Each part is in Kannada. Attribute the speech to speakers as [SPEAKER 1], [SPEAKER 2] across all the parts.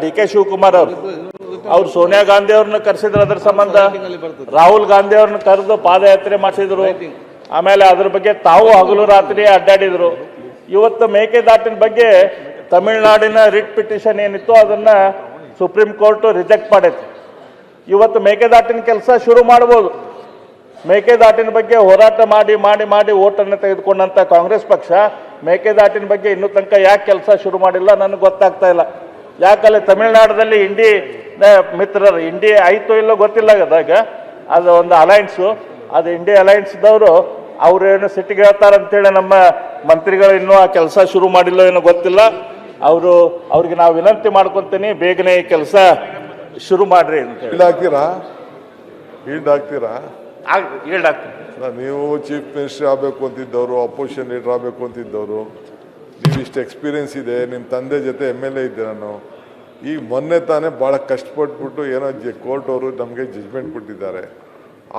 [SPEAKER 1] ಡಿ ಕೆ ಶಿವಕುಮಾರ್ ಅವ್ರು ಸೋನಿಯಾ ಗಾಂಧಿ ಅವ್ರನ್ನ ಕರೆಸಿದ್ರು, ಅದ್ರ ಸಂಬಂಧ ರಾಹುಲ್ ಗಾಂಧಿ ಅವ್ರನ್ನ ಕರೆದು ಪಾದಯಾತ್ರೆ ಮಾಡಿಸಿದ್ರು. ಆಮೇಲೆ ಅದ್ರ ಬಗ್ಗೆ ತಾವು ಹಗಲು ರಾತ್ರಿ ಅಡ್ಡಾಡಿದ್ರು. ಇವತ್ತು ಮೇಕೆದಾಟಿನ ಬಗ್ಗೆ ತಮಿಳುನಾಡಿನ ರಿಟ್ ಪಿಟಿಷನ್ ಏನಿತ್ತು ಅದನ್ನ ಸುಪ್ರೀಂ ಕೋರ್ಟ್ ರಿಜೆಕ್ಟ್ ಮಾಡೈತಿ. ಇವತ್ತು ಮೇಕೆದಾಟಿನ ಕೆಲಸ ಶುರು ಮಾಡ್ಬೋದು. ಮೇಕೆದಾಟಿನ ಬಗ್ಗೆ ಹೋರಾಟ ಮಾಡಿ ಮಾಡಿ ಮಾಡಿ ಓಟನ್ನು ತೆಗೆದುಕೊಂಡಂತ ಕಾಂಗ್ರೆಸ್ ಪಕ್ಷ ಮೇಕೆದಾಟಿನ ಬಗ್ಗೆ ಇನ್ನೂ ತನಕ ಯಾಕೆ ಕೆಲಸ ಶುರು ಮಾಡಿಲ್ಲ ನನಗೆ ಗೊತ್ತಾಗ್ತಾ ಇಲ್ಲ. ಯಾಕಲ್ಲಿ ತಮಿಳುನಾಡಲ್ಲಿ ಇಂಡಿ ಮಿತ್ರರು ಇಂಡಿ ಆಯ್ತು ಇಲ್ಲೋ ಗೊತ್ತಿಲ್ಲ ಅದಾಗ ಅದು ಒಂದು ಅಲಯನ್ಸು, ಅದು ಇಂಡಿ ಅಲಯನ್ಸ್ದವರು ಅವ್ರೇನು ಸಿಟ್ಟಿಗೆ ಹೇಳ್ತಾರಂತೇಳಿ ನಮ್ಮ ಮಂತ್ರಿಗಳು ಇನ್ನೂ ಆ ಕೆಲಸ ಶುರು ಮಾಡಿಲ್ಲ ಏನೋ ಗೊತ್ತಿಲ್ಲ. ಅವ್ರಿಗೆ ನಾವು ವಿನಂತಿ ಮಾಡ್ಕೊತೀನಿ, ಬೇಗನೆ ಈ ಕೆಲಸ ಶುರು ಮಾಡ್ರಿ ಅಂತ ಹೇಳಿ.
[SPEAKER 2] ಈಲ್ಡ್
[SPEAKER 1] ಹೇಳ್ತೀನಿ.
[SPEAKER 2] ನೀವು ಚೀಫ್ ಮಿನಿಸ್ಟರ್ ಆಗಬೇಕು ಅಂತಿದ್ದವರು, ಅಪೋಸಿಷನ್ ಲೀಡರ್ ಆಗಬೇಕು ಅಂತಿದ್ದವರು, ನೀವು ಇಷ್ಟು ಎಕ್ಸ್ಪೀರಿಯನ್ಸ್ ಇದೆ, ನಿಮ್ಮ ತಂದೆ ಜೊತೆ MLA ಇದ್ದೆ ನಾನು. ಈಗ ಮೊನ್ನೆ ತಾನೇ ಭಾಳ ಕಷ್ಟಪಟ್ಬಿಟ್ಟು ಏನೋ ಕೋರ್ಟ್ ಅವರು ನಮಗೆ ಜಜ್ಮೆಂಟ್ ಕೊಟ್ಟಿದ್ದಾರೆ.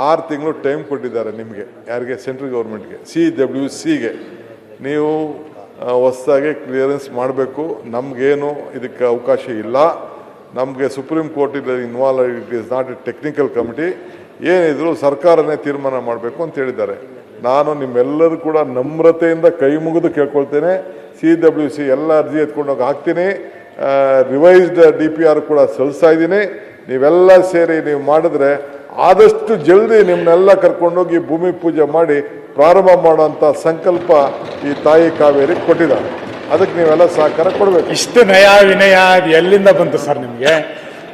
[SPEAKER 2] 6 ತಿಂಗಳು ಟೈಮ್ ಕೊಟ್ಟಿದ್ದಾರೆ ನಿಮಗೆ, ಯಾರಿಗೆ? ಸೆಂಟ್ರಲ್ ಗೌರ್ಮೆಂಟ್ಗೆ, CWCಗೆ. ನೀವು ಹೊಸದಾಗಿ ಕ್ಲಿಯರೆನ್ಸ್ ಮಾಡಬೇಕು. ನಮಗೇನು ಇದಕ್ಕೆ ಅವಕಾಶ ಇಲ್ಲ. ನಮಗೆ supreme court involve, it is not A technical committee. ಏನಿದ್ರು ಸರ್ಕಾರನೇ ತೀರ್ಮಾನ ಮಾಡಬೇಕು ಅಂತ ಹೇಳಿದ್ದಾರೆ. ನಾನು ನಿಮ್ಮೆಲ್ಲರೂ ಕೂಡ ನಮ್ರತೆಯಿಂದ ಕೈ ಮುಗಿದು ಕೇಳ್ಕೊಳ್ತೇನೆ. CWC ಎಲ್ಲ ಅರ್ಜಿ ಎತ್ಕೊಂಡೋಗಿ ಹಾಕ್ತೀನಿ. ರಿವೈಸ್ಡ್ DPR ಕೂಡ ಸಲ್ಲಿಸ್ತಾ ಇದ್ದೀನಿ. ನೀವೆಲ್ಲ ಸೇರಿ ನೀವು ಮಾಡಿದ್ರೆ ಆದಷ್ಟು ಜಲ್ದಿ ನಿಮ್ಮನ್ನೆಲ್ಲ ಕರ್ಕೊಂಡೋಗಿ ಭೂಮಿ ಪೂಜೆ ಮಾಡಿ ಪ್ರಾರಂಭ ಮಾಡೋಂಥ ಸಂಕಲ್ಪ ಈ ತಾಯಿ ಕಾವೇರಿ ಕೊಟ್ಟಿದ್ದಾರೆ. ಅದಕ್ಕೆ ನೀವೆಲ್ಲ ಸಹಕಾರ ಕೊಡಬೇಕು.
[SPEAKER 3] ಇಷ್ಟು ನಯ ವಿನಯ ಎಲ್ಲಿಂದ ಬಂತು ಸರ್ ನಿಮಗೆ?